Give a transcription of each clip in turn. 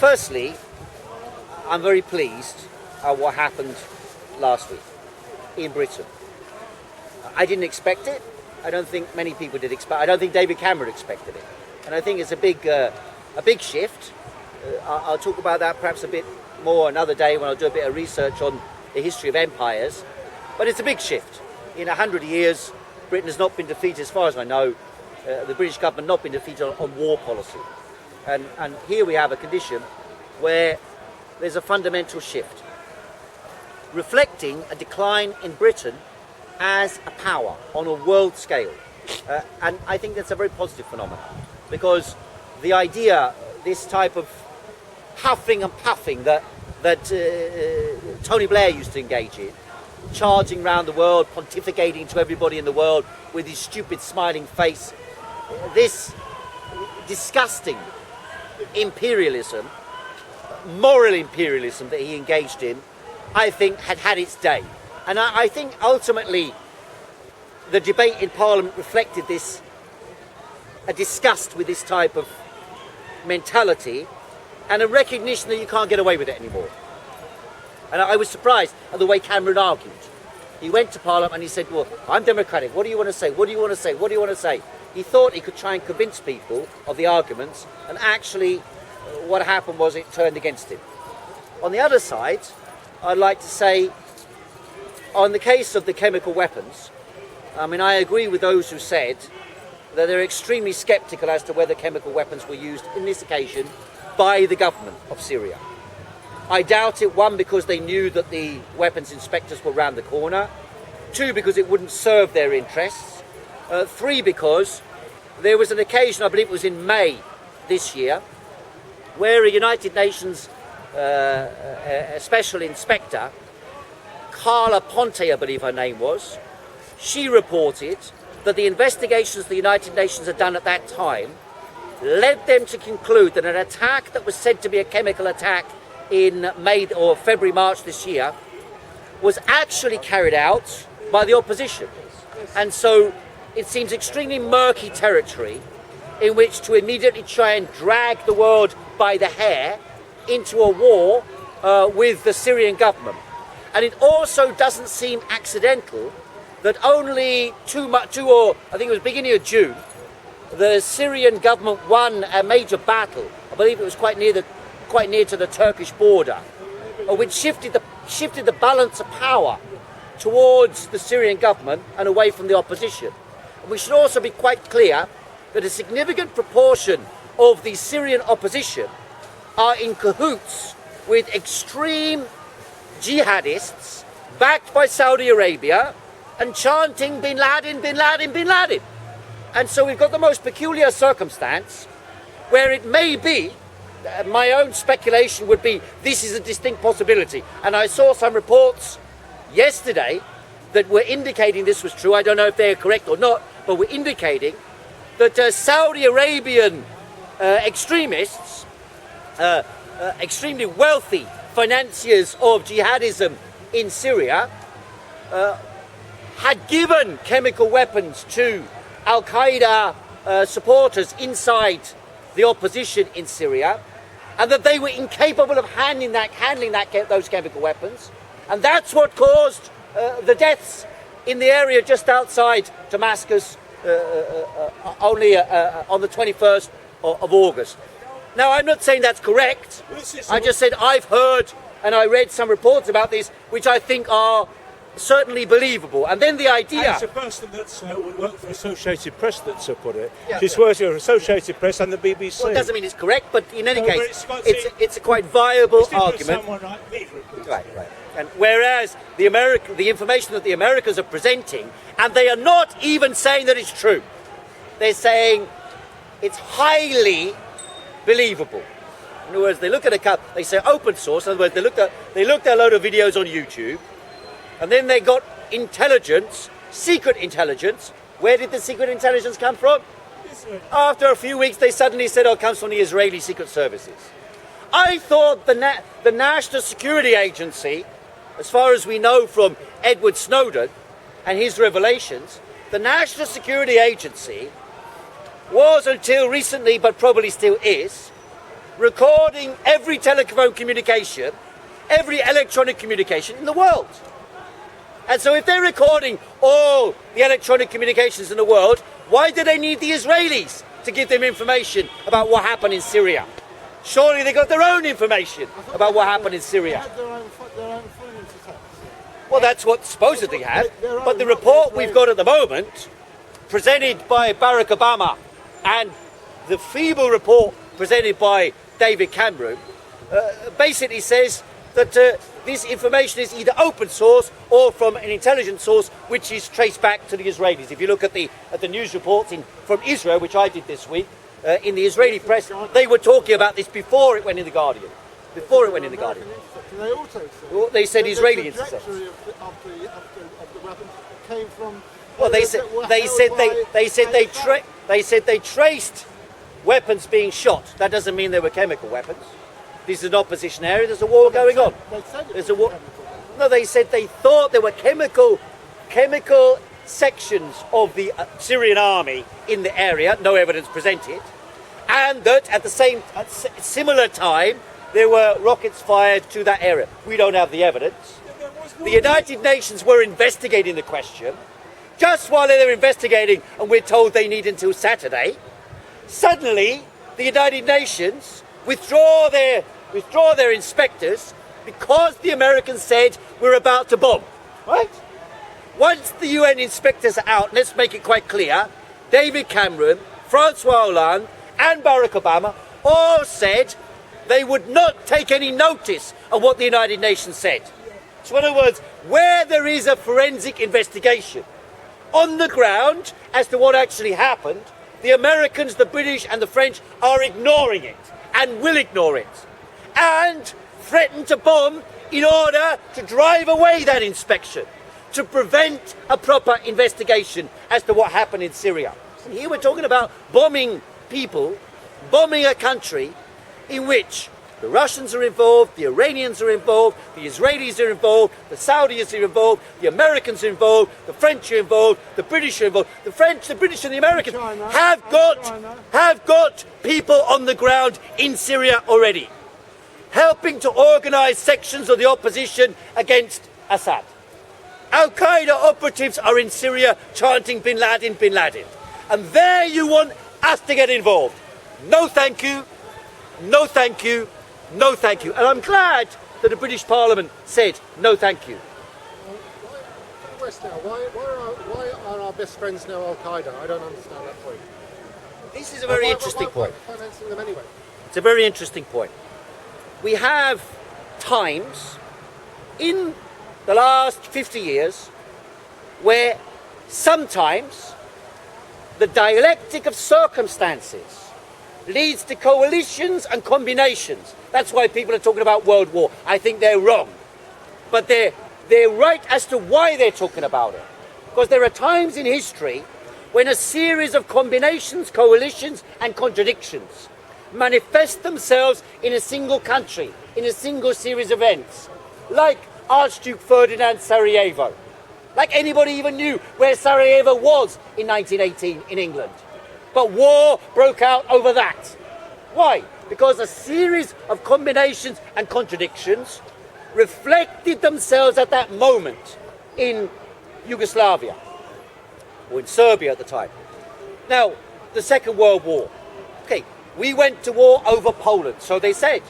Firstly, I'm very pleased at what happened last week in Britain. I didn't expect it. I don't think many people did expect. I don't think David Cameron expected it, and I think it's a big shift. I'll talk about that perhaps a bit more another day when I'll do a bit of research on the history of empires. But it's a big shift. In 100 years, Britain has not been defeated, as far as I know. The British government not been defeated on war policy, and here we have a condition where there's a fundamental shift, reflecting a decline in Britain as a power on a world scale. And I think that's a very positive phenomenon, because the idea, this type of huffing and puffing that Tony Blair used to engage in, charging around the world, pontificating to everybody in the world with his stupid smiling face, this disgusting imperialism, moral imperialism that he engaged in, I think had its day. And I think ultimately the debate in Parliament reflected this, a disgust with this type of mentality and a recognition that you can't get away with it anymore. And I was surprised at the way Cameron argued. He went to Parliament and he said, well, I'm democratic, what do you want to say, what do you want to say, what do you want to say? He thought he could try and convince people of the arguments, and actually what happened was it turned against him. On the other side, I'd like to say, on the case of the chemical weapons, I mean, I agree with those who said that they're extremely sceptical as to whether chemical weapons were used in this occasion by the government of Syria. I doubt it, one, because they knew that the weapons inspectors were round the corner, two, because it wouldn't serve their interests, three, because there was an occasion, I believe it was in May this year, where a United Nations a special inspector, Carla Ponte, I believe her name was, she reported that the investigations the United Nations had done at that time led them to conclude that an attack that was said to be a chemical attack in May or February, March this year was actually carried out by the opposition. And so it seems extremely murky territory in which to immediately try and drag the world by the hair into a war with the Syrian government. And it also doesn't seem accidental that only or I think it was beginning of June, the Syrian government won a major battle. I believe it was quite near to the Turkish border, which shifted the balance of power towards the Syrian government and away from the opposition. And we should also be quite clear that a significant proportion of the Syrian opposition are in cahoots with extreme jihadists backed by Saudi Arabia and chanting bin Laden, bin Laden, bin Laden. And so we've got the most peculiar circumstance where it may be, my own speculation would be, this is a distinct possibility. And I saw some reports yesterday that were indicating this was true. I don't know if they're correct or not, but were indicating that Saudi Arabian extremists, extremely wealthy financiers of jihadism in Syria, had given chemical weapons to Al-Qaeda supporters inside the opposition in Syria, and that they were incapable of handling those chemical weapons, and that's what caused the deaths in the area just outside Damascus only on the 21st of August. Now, I'm not saying that's correct. I just said I've heard and I read some reports about this, which I think are certainly believable. And then the idea... As a person that's worked for Associated Press that's put it, yeah, she's worked for Associated Press and the BBC. Well, it doesn't mean it's correct, but in any case, it's a quite viable argument. Right. And whereas the information that the Americans are presenting, and they are not even saying that it's true, they're saying it's highly believable. In other words, they look at they say open source. In other words, they looked at a load of videos on YouTube, and then they got intelligence, secret intelligence. Where did the secret intelligence come from? After a few weeks, they suddenly said, "Oh, it comes from the Israeli secret services." I thought the National Security Agency, as far as we know from Edward Snowden and his revelations, the National Security Agency was until recently, but probably still is, recording every telephone communication, every electronic communication in the world. And so if they're recording all the electronic communications in the world, why do they need the Israelis to give them information about what happened in Syria? Surely they got their own information about what happened in Syria. They had their own phone attacks. Well, that's what supposedly had. But the report we've got at the moment, presented by Barack Obama, and the feeble report presented by David Cameron, basically says that this information is either open source or from an intelligence source which is traced back to the Israelis. If you look at the news reports from Israel, which I did this week, in the Israeli press, they were talking about this before it went in the Guardian. Before it went in the Guardian. They also said, Well, they said Israeli the intercepts. trajectory of the weapons came from. Well, they said they traced weapons being shot. That doesn't mean they were chemical weapons. This is an opposition area. There's a war going on. They said it There's was a war. chemical weapons. No, they said they thought there were chemical sections of the Syrian army in the area. No evidence presented, and that at similar time there were rockets fired to that area. We don't have the evidence. The United Nations were investigating the question. Just while they were investigating, and we're told they need until Saturday, suddenly the United Nations withdraw their inspectors because the Americans said we're about to bomb. Right? Once the UN inspectors are out, let's make it quite clear, David Cameron, Francois Hollande and Barack Obama all said they would not take any notice of what the United Nations said. So in other words, where there is a forensic investigation on the ground as to what actually happened, the Americans, the British and the French are ignoring it and will ignore it and threaten to bomb in order to drive away that inspection, to prevent a proper investigation as to what happened in Syria. And here we're talking about bombing people, bombing a country in which the Russians are involved, the Iranians are involved, the Israelis are involved, the Saudis are involved, the Americans are involved, the French are involved, the British are involved. The French, the British and the Americans have got people on the ground in Syria already, helping to organise sections of the opposition against Assad. Al-Qaeda operatives are in Syria chanting Bin Laden, Bin Laden. And there you want us to get involved. No thank you, no thank you, no thank you. And I'm glad that the British Parliament said no thank you. West now, why are our best friends now Al-Qaeda? I don't understand that point. This is a very interesting point. Financing them anyway. It's a very interesting point. We have times in the last 50 years where sometimes the dialectic of circumstances leads to coalitions and combinations. That's why people are talking about world war. I think they're wrong. But they're right as to why they're talking about it. Because there are times in history when a series of combinations, coalitions and contradictions manifest themselves in a single country, in a single series of events. Like Archduke Ferdinand Sarajevo. Like anybody even knew where Sarajevo was in 1918 in England. But war broke out over that. Why? Because a series of combinations and contradictions reflected themselves at that moment in Yugoslavia, or in Serbia at the time. Now, the Second World War. Okay, we went to war over Poland, so they said.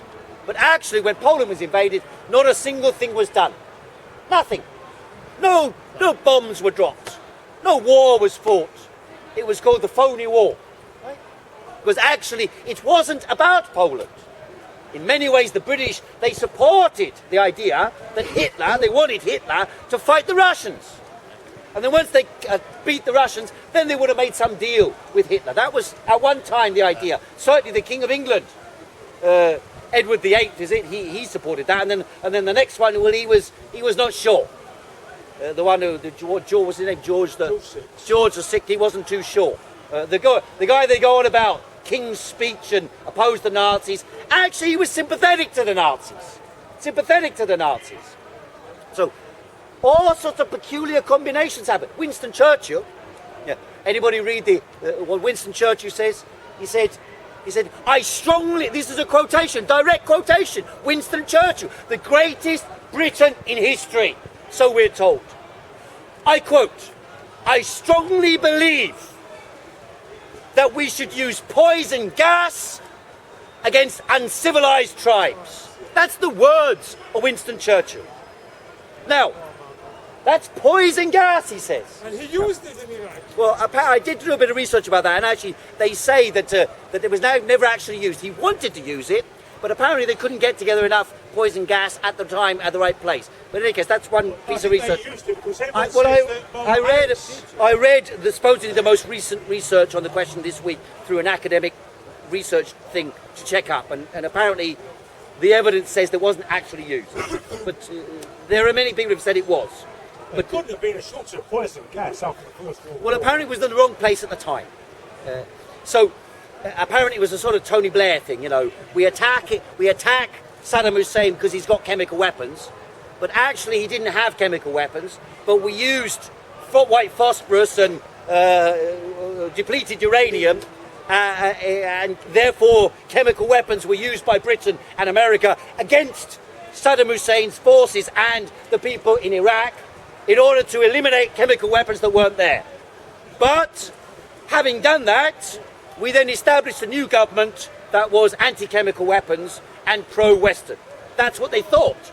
But actually, when Poland was invaded, not a single thing was done. Nothing. No bombs were dropped. No war was fought. It was called the phony war. Right? Because actually, it wasn't about Poland. In many ways, the British, they supported the idea that they wanted Hitler to fight the Russians. And then once they beat the Russians, then they would have made some deal with Hitler. That was, at one time, the idea. Certainly the King of England, Edward VIII, is it? He supported that. And then the next one, well, he was not sure. The one who, George, what's his name? George VI, he wasn't too sure. The guy they go on about, King's speech and opposed the Nazis, actually he was sympathetic to the Nazis. So all sorts of peculiar combinations happen. Winston Churchill, anybody read what Winston Churchill says? He said, He said, this is a quotation, direct quotation, Winston Churchill, the greatest Briton in history, so we're told. I quote, I strongly believe that we should use poison gas against uncivilized tribes. That's the words of Winston Churchill. Now, that's poison gas, he says. And he used it in Iraq. Well, I did do a bit of research about that, and actually they say that it was never actually used. He wanted to use it, but apparently they couldn't get together enough poison gas at the time at the right place. But in any case, that's one piece of research. I read supposedly the most recent research on the question this week through an academic research thing to check up, and apparently the evidence says that it wasn't actually used. But there are many people who have said it was. But couldn't have been a shortage of poison gas after the First World War. Well, apparently it was in the wrong place at the time. Apparently it was a sort of Tony Blair thing, you know. We attack Saddam Hussein because he's got chemical weapons, but actually he didn't have chemical weapons, but we used white phosphorus and depleted uranium, and therefore chemical weapons were used by Britain and America against Saddam Hussein's forces and the people in Iraq in order to eliminate chemical weapons that weren't there. But having done that, we then established a new government that was anti-chemical weapons and pro-Western. That's what they thought.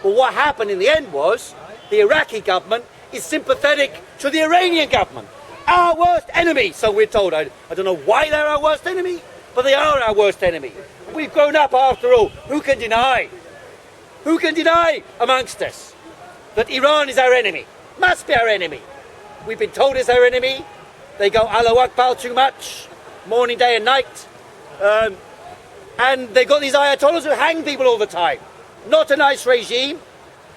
But what happened in the end was the Iraqi government is sympathetic to the Iranian government. Our worst enemy, so we're told. I don't know why they're our worst enemy, but they are our worst enemy. We've grown up after all. Who can deny? Who can deny amongst us that Iran is our enemy? Must be our enemy. We've been told it's our enemy. They go Allahu Akbar too much, morning, day and night. And they've got these ayatollahs who hang people all the time. Not a nice regime.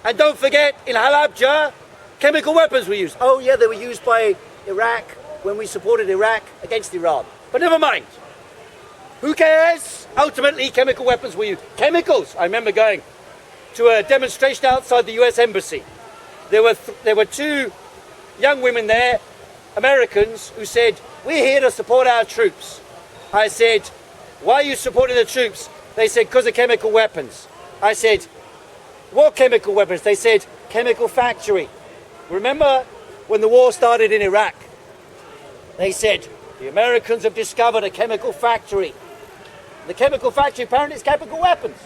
And don't forget, in Halabja, chemical weapons were used. Oh yeah, they were used by Iraq when we supported Iraq against Iran. But never mind. Who cares? Ultimately, chemical weapons were used. Chemicals. I remember going to a demonstration outside the US Embassy. There were two young women there, Americans, who said, we're here to support our troops. I said, why are you supporting the troops? They said, because of chemical weapons. I said, what chemical weapons? They said, chemical factory. Remember when the war started in Iraq? They said, the Americans have discovered a chemical factory. The chemical factory apparently is chemical weapons.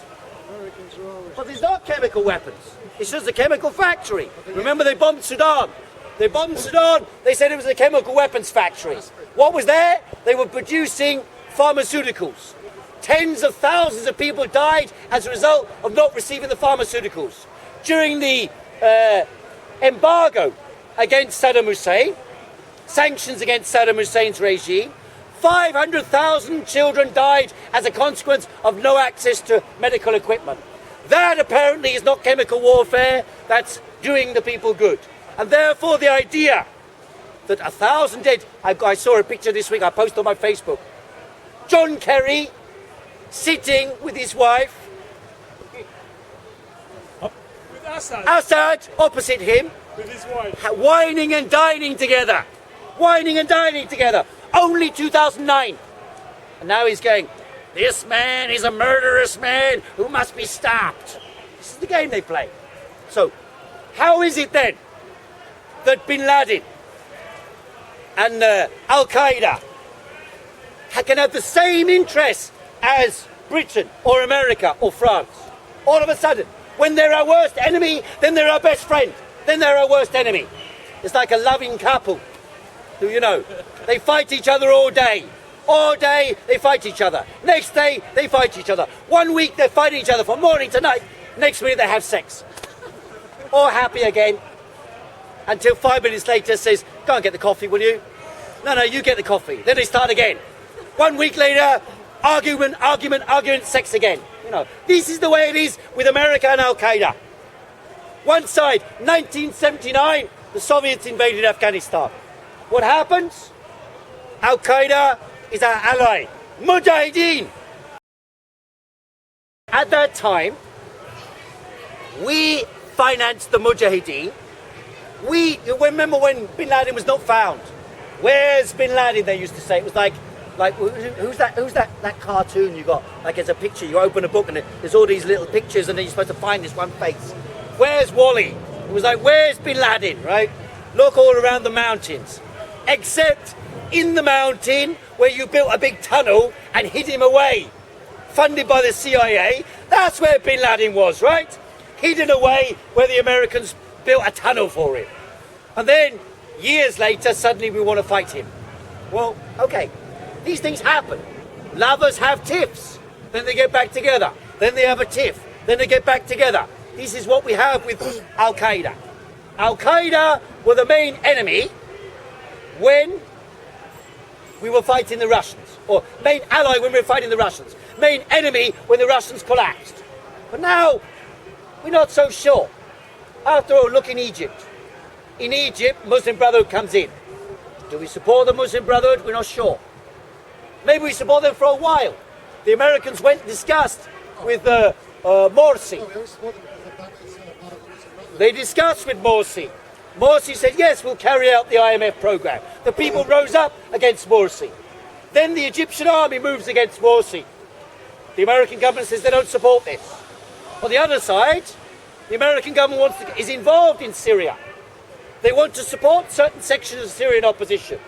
But there's not chemical weapons. It's just a chemical factory. Remember they bombed Sudan. They bombed Sudan. They said it was a chemical weapons factory. What was there? They were producing pharmaceuticals. Tens of thousands of people died as a result of not receiving the pharmaceuticals. During the embargo against Saddam Hussein, sanctions against Saddam Hussein's regime, 500,000 children died as a consequence of no access to medical equipment. That apparently is not chemical warfare, that's doing the people good. And therefore the idea that 1,000 dead, I saw a picture this week, I posted on my Facebook. John Kerry sitting with his wife, With Assad. Assad opposite him, With his wife. whining and dining together. Whining and dining together. Only 2009. And now he's going, this man is a murderous man who must be stopped. This is the game they play. So, how is it then that Bin Laden and Al-Qaeda can have the same interests as Britain or America or France? All of a sudden, when they're our worst enemy, then they're our best friend. Then they're our worst enemy. It's like a loving couple who, you know, they fight each other all day. All day they fight each other. Next day they fight each other. 1 week they're fighting each other from morning to night. Next minute they have sex. All happy again. Until 5 minutes later says, go and get the coffee, will you? No, you get the coffee. Then they start again. 1 week later, argument, sex again. You know, this is the way it is with America and Al-Qaeda. One side, 1979, the Soviets invaded Afghanistan. What happens? Al-Qaeda is our ally. Mujahideen. At that time, we financed the Mujahideen. Remember when Bin Laden was not found? Where's Bin Laden, they used to say. It was like Like, who's that cartoon you got? Like, it's a picture, you open a book and there's all these little pictures and then you're supposed to find this one face. Where's Wally? It was like, where's Bin Laden, right? Look all around the mountains. Except in the mountain where you built a big tunnel and hid him away. Funded by the CIA, that's where Bin Laden was, right? Hidden away where the Americans built a tunnel for him. And then, years later, suddenly we want to fight him. Well, okay. These things happen. Lovers have tiffs. Then they get back together. Then they have a tiff. Then they get back together. This is what we have with Al-Qaeda. Al-Qaeda were the main enemy when we were fighting the Russians. Or main ally when we were fighting the Russians. Main enemy when the Russians collapsed. But now, we're not so sure. After all, look in Egypt. In Egypt, Muslim Brotherhood comes in. Do we support the Muslim Brotherhood? We're not sure. Maybe we support them for a while. The Americans went and discussed with Morsi. They discussed with Morsi. Morsi said, yes, we'll carry out the IMF program. The people rose up against Morsi. Then the Egyptian army moves against Morsi. The American government says they don't support this. On the other side, the American government is involved in Syria. They want to support certain sections of the Syrian opposition.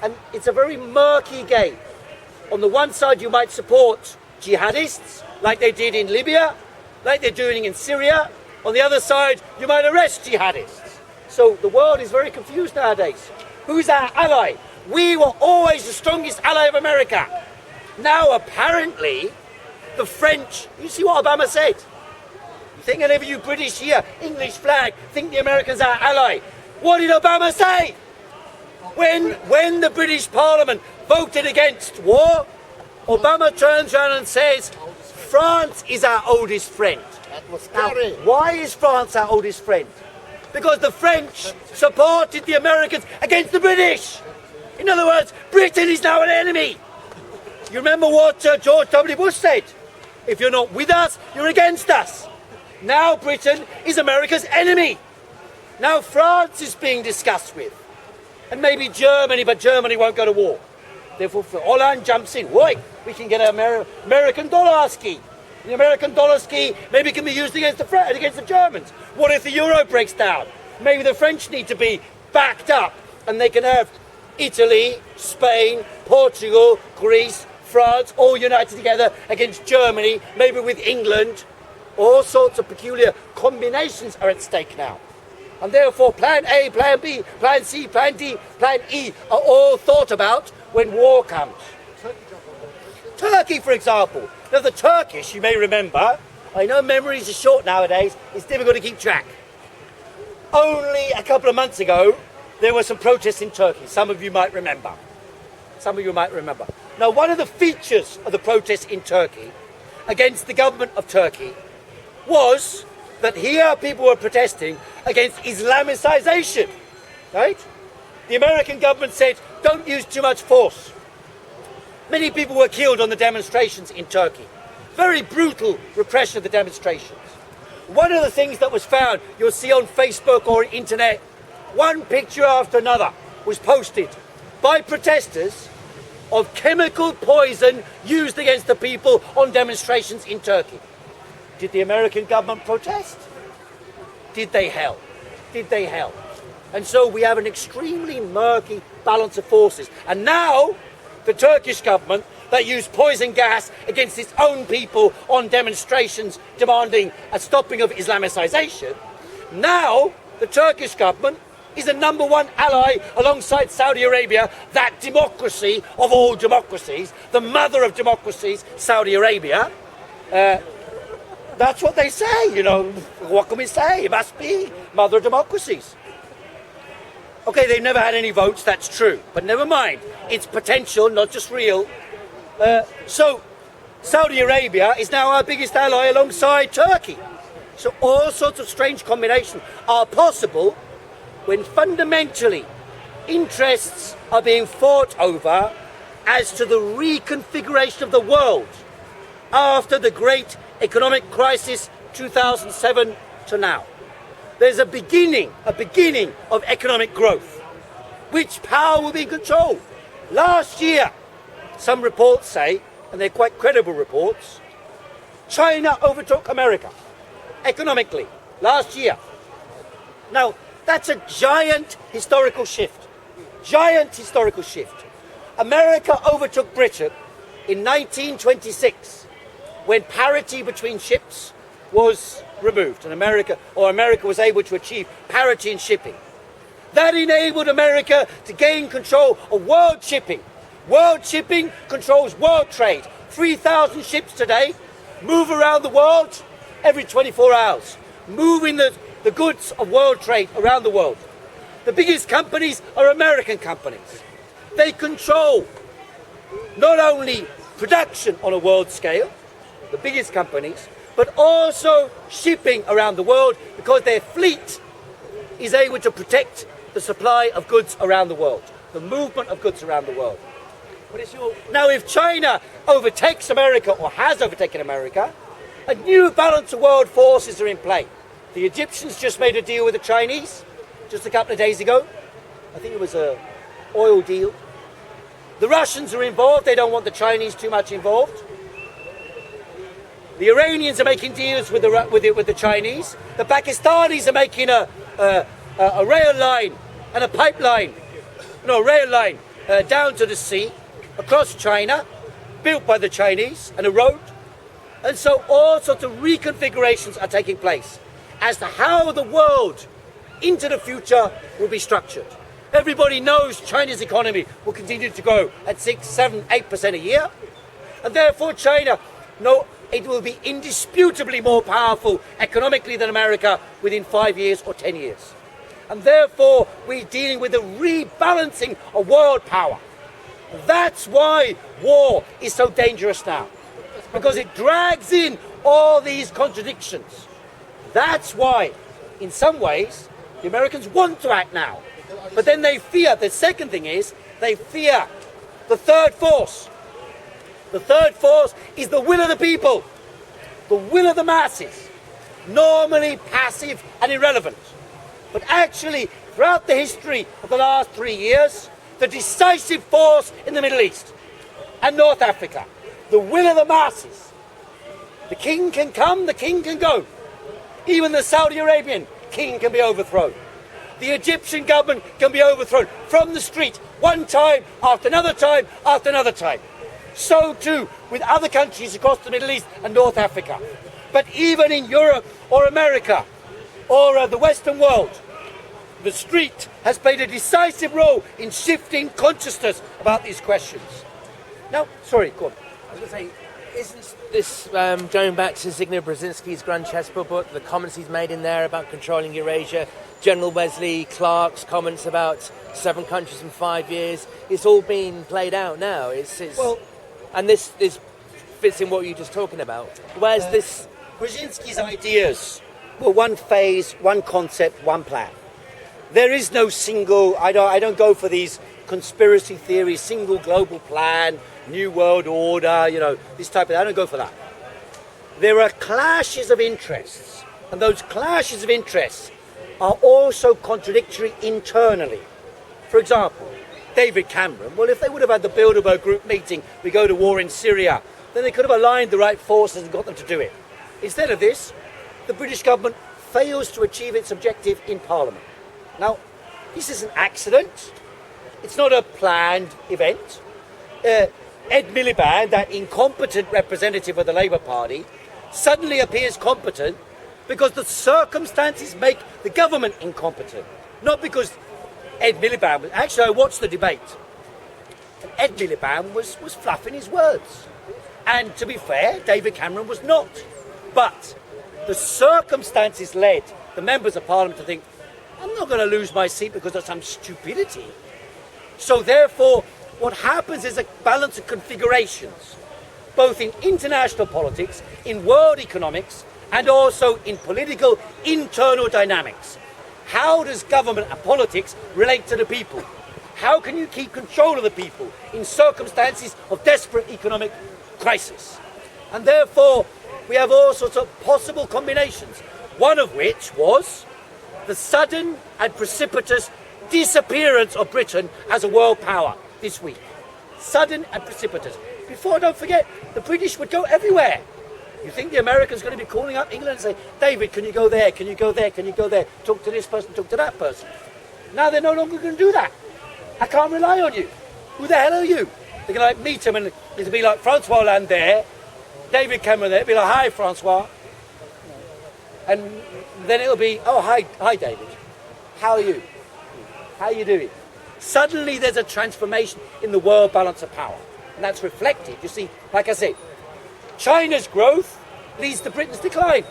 And it's a very murky game. On the one side, you might support jihadists, like they did in Libya, like they're doing in Syria. On the other side, you might arrest jihadists. So the world is very confused nowadays. Who's our ally? We were always the strongest ally of America. Now, apparently, the French, you see what Obama said? You think any of you British here, English flag, think the Americans are our ally. What did Obama say? When the British Parliament voted against war, Obama turns around and says, France is our oldest friend. That was Now, scary. why is France our oldest friend? Because the French supported the Americans against the British. In other words, Britain is now an enemy. You remember what George W. Bush said? If you're not with us, you're against us. Now Britain is America's enemy. Now France is being discussed with. And maybe Germany, but Germany won't go to war. Therefore, Holland jumps in. Why? We can get an American dollar ski. The American dollar ski maybe can be used against the Germans. What if the euro breaks down? Maybe the French need to be backed up and they can have Italy, Spain, Portugal, Greece, France, all united together against Germany, maybe with England. All sorts of peculiar combinations are at stake now. And therefore plan A, plan B, plan C, plan D, plan E are all thought about when war comes. Turkey, for example. Now the Turkish, you may remember, I know memories are short nowadays, it's difficult to keep track. Only a couple of months ago, there were some protests in Turkey. Some of you might remember. Now, one of the features of the protests in Turkey against the government of Turkey was that here people were protesting against Islamicization, right? The American government said, don't use too much force. Many people were killed on the demonstrations in Turkey. Very brutal repression of the demonstrations. One of the things that was found, you'll see on Facebook or internet, one picture after another was posted by protesters of chemical poison used against the people on demonstrations in Turkey. Did the American government protest? Did they help? And so we have an extremely murky balance of forces. And now, the Turkish government that used poison gas against its own people on demonstrations demanding a stopping of Islamicization, now the Turkish government is the number one ally alongside Saudi Arabia, that democracy of all democracies, the mother of democracies, Saudi Arabia. That's what they say, you know. What can we say? It must be mother of democracies. Okay, they've never had any votes, that's true. But never mind. It's potential, not just real. So, Saudi Arabia is now our biggest ally alongside Turkey. So all sorts of strange combinations are possible when fundamentally interests are being fought over as to the reconfiguration of the world after the great economic crisis 2007 to now. There's a beginning of economic growth. Which power will be in control? Last year, some reports say, and they're quite credible reports, China overtook America economically last year. Now, that's a giant historical shift. Giant historical shift. America overtook Britain in 1926 when parity between ships was removed and America was able to achieve parity in shipping. That enabled America to gain control of world shipping. World shipping controls world trade. 3,000 ships today move around the world every 24 hours, moving the goods of world trade around the world. The biggest companies are American companies. They control not only production on a world scale, the biggest companies, but also shipping around the world because their fleet is able to protect the supply of goods around the world, the movement of goods around the world. Now, if China overtakes America or has overtaken America, a new balance of world forces are in play. The Egyptians just made a deal with the Chinese just a couple of days ago. I think it was an oil deal. The Russians are involved. They don't want the Chinese too much involved. The Iranians are making deals with the Chinese. The Pakistanis are making a rail line and a pipeline, rail line down to the sea, across China, built by the Chinese, and a road. And so all sorts of reconfigurations are taking place as to how the world into the future will be structured. Everybody knows China's economy will continue to grow at 6, 7, 8% a year. And therefore China, it will be indisputably more powerful economically than America within 5 years or 10 years. And therefore we're dealing with a rebalancing of world power. That's why war is so dangerous now, because it drags in all these contradictions. That's why, in some ways, the Americans want to act now, but then they fear, the second thing is, they fear the third force. The third force is the will of the people, the will of the masses, normally passive and irrelevant. But actually, throughout the history of the last 3 years, the decisive force in the Middle East and North Africa, the will of the masses. The king can come, the king can go. Even the Saudi Arabian king can be overthrown. The Egyptian government can be overthrown from the street, one time after another time after another time. So too with other countries across the Middle East and North Africa. But even in Europe or America or the Western world, the street has played a decisive role in shifting consciousness about these questions. Now, sorry, go on. I was going to say, isn't this going back to Zbigniew Brzezinski's Grand Chessboard book, the comments he's made in there about controlling Eurasia, General Wesley Clark's comments about 7 countries in 5 years? It's all being played out now. And this fits in what you're just talking about. Where's this? Brzezinski's ideas were one phase, one concept, one plan. There is no single, I don't go for these conspiracy theories, single global plan, new world order, this type of, I don't go for that. There are clashes of interests, and those clashes of interests are also contradictory internally. For example, David Cameron, well, if they would have had the Bilderberg Group meeting, we go to war in Syria, then they could have aligned the right forces and got them to do it. Instead of this, the British government fails to achieve its objective in Parliament. Now, this is an accident. It's not a planned event. Ed Miliband, that incompetent representative of the Labour Party, suddenly appears competent because the circumstances make the government incompetent. Not because Ed Miliband was... Actually, I watched the debate. And Ed Miliband was fluffing his words. And to be fair, David Cameron was not. But the circumstances led the members of Parliament to think, I'm not going to lose my seat because of some stupidity. So therefore, what happens is a balance of configurations, both in international politics, in world economics, and also in political internal dynamics. How does government and politics relate to the people? How can you keep control of the people in circumstances of desperate economic crisis? And therefore, we have all sorts of possible combinations, one of which was the sudden and precipitous disappearance of Britain as a world power this week. sudden and precipitous. Before, don't forget, the British would go everywhere. You think the Americans are going to be calling up England and say, David, can you go there, can you go there, can you go there, talk to this person, talk to that person. Now they're no longer going to do that. I can't rely on you. Who the hell are you? They're going to meet him and it'll be like Francois Hollande there, David Cameron there, it'll be like, hi Francois. And then it'll be, oh, hi David. How are you? How are you doing? Suddenly there's a transformation in the world balance of power. And that's reflected. You see, like I said, China's growth leads to Britain's decline.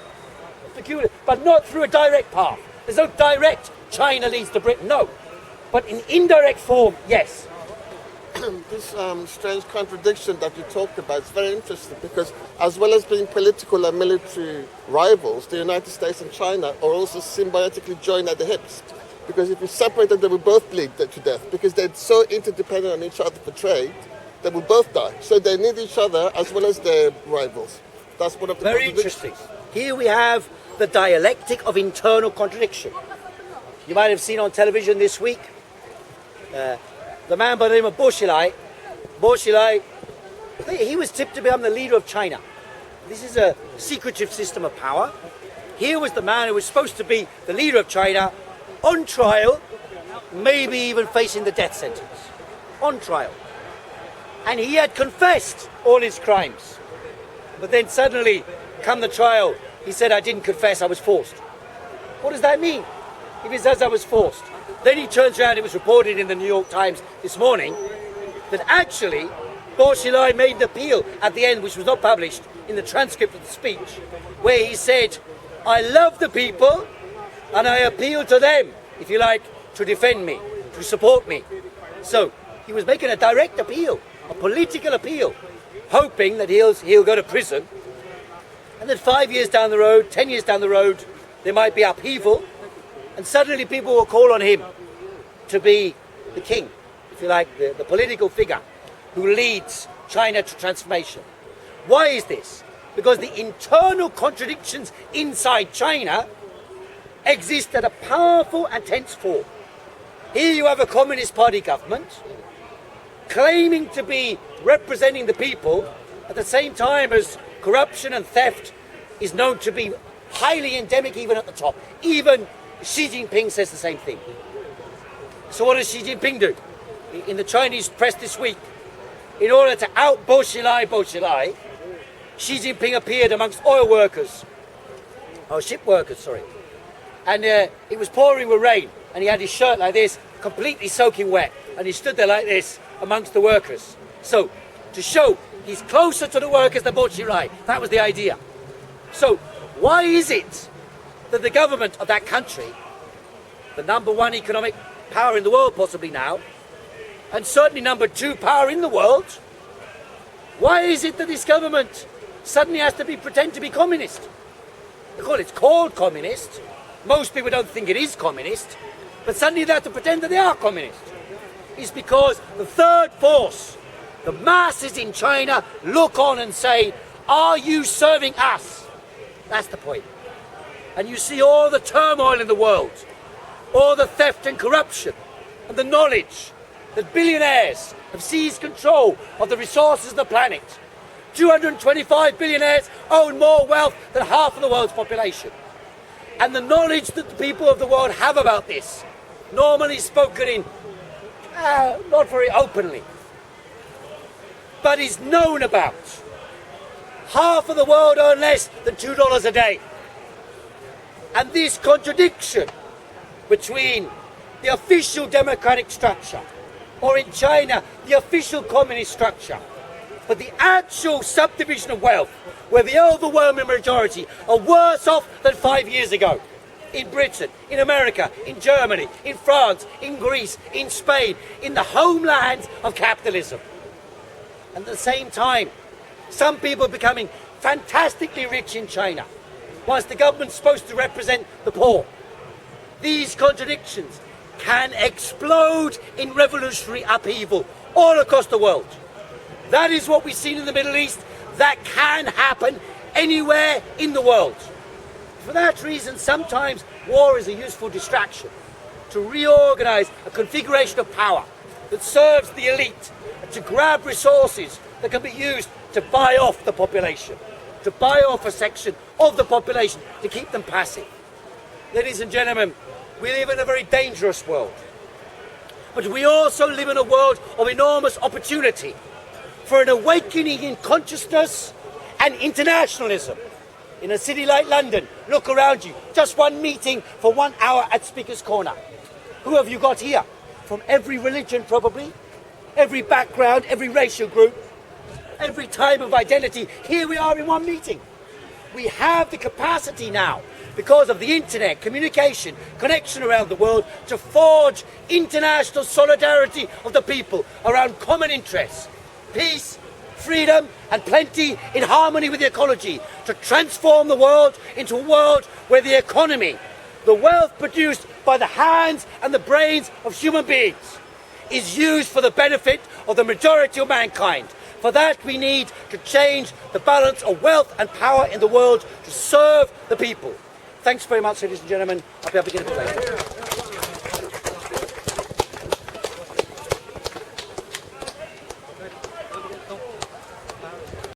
Peculiar. But not through a direct path. There's no direct China leads to Britain, no. But in indirect form, yes. This strange contradiction that you talked about is very interesting because as well as being political and military rivals, the United States and China are also symbiotically joined at the hips. Because if you separated, they would both bleed to death because they're so interdependent on each other for trade, they will both die. So they need each other as well as their rivals. That's one of the very interesting. Here we have the dialectic of internal contradiction. You might have seen on television this week, the man by the name of Bo Xilai, he was tipped to become the leader of China. This is a secretive system of power. Here was the man who was supposed to be the leader of China, on trial, maybe even facing the death sentence. On trial. And he had confessed all his crimes. But then suddenly, come the trial, he said, I didn't confess, I was forced. What does that mean? If he says I was forced. Then he turns around, it was reported in the New York Times this morning, that actually, Bo Xilai made an appeal at the end, which was not published in the transcript of the speech, where he said, I love the people, and I appeal to them, if you like, to defend me, to support me. So, he was making a direct appeal, a political appeal, hoping that he'll go to prison, and that 5 years down the road, 10 years down the road, there might be upheaval, and suddenly people will call on him to be the king, if you like, the political figure who leads China to transformation. Why is this? Because the internal contradictions inside China exist at a powerful and tense form. Here you have a Communist Party government claiming to be representing the people at the same time as corruption and theft is known to be highly endemic even at the top. Even Xi Jinping says the same thing. So what does Xi Jinping do? In the Chinese press this week, in order to out Bo Xilai, Xi Jinping appeared amongst ship workers, sorry. And it was pouring with rain, and he had his shirt like this, completely soaking wet, and he stood there like this amongst the workers. So, to show he's closer to the workers than Bo Xilai, that was the idea. So, why is it that the government of that country, the number one economic power in the world possibly now, and certainly number two power in the world, why is it that this government suddenly has to pretend to be communist? Well, it's called communist. Most people don't think it is communist, but suddenly they have to pretend that they are communist. It's because the third force, the masses in China, look on and say, are you serving us? That's the point. And you see all the turmoil in the world, all the theft and corruption, and the knowledge that billionaires have seized control of the resources of the planet. 225 billionaires own more wealth than half of the world's population. And the knowledge that the people of the world have about this, normally spoken in, not very openly, but is known about. Half of the world earn less than $2 a day. And this contradiction between the official democratic structure, or in China, the official communist structure, but the actual subdivision of wealth, where the overwhelming majority are worse off than 5 years ago. In Britain, in America, in Germany, in France, in Greece, in Spain, in the homelands of capitalism. And at the same time, some people are becoming fantastically rich in China, whilst the government's supposed to represent the poor. These contradictions can explode in revolutionary upheaval all across the world. That is what we've seen in the Middle East. That can happen anywhere in the world. For that reason, sometimes war is a useful distraction to reorganize a configuration of power that serves the elite and to grab resources that can be used to buy off the population, to buy off a section of the population to keep them passive. Ladies and gentlemen, we live in a very dangerous world. But we also live in a world of enormous opportunity for an awakening in consciousness and internationalism. In a city like London, look around you, just one meeting for 1 hour at Speakers Corner. Who have you got here? From every religion probably, every background, every racial group, every type of identity. Here we are in one meeting. We have the capacity now, because of the internet, communication, connection around the world, to forge international solidarity of the people around common interests, peace, freedom and plenty in harmony with the ecology, to transform the world into a world where the economy, the wealth produced by the hands and the brains of human beings, is used for the benefit of the majority of mankind. For that we need to change the balance of wealth and power in the world to serve the people. Thanks very much, ladies and gentlemen. I'll be able to get a plate.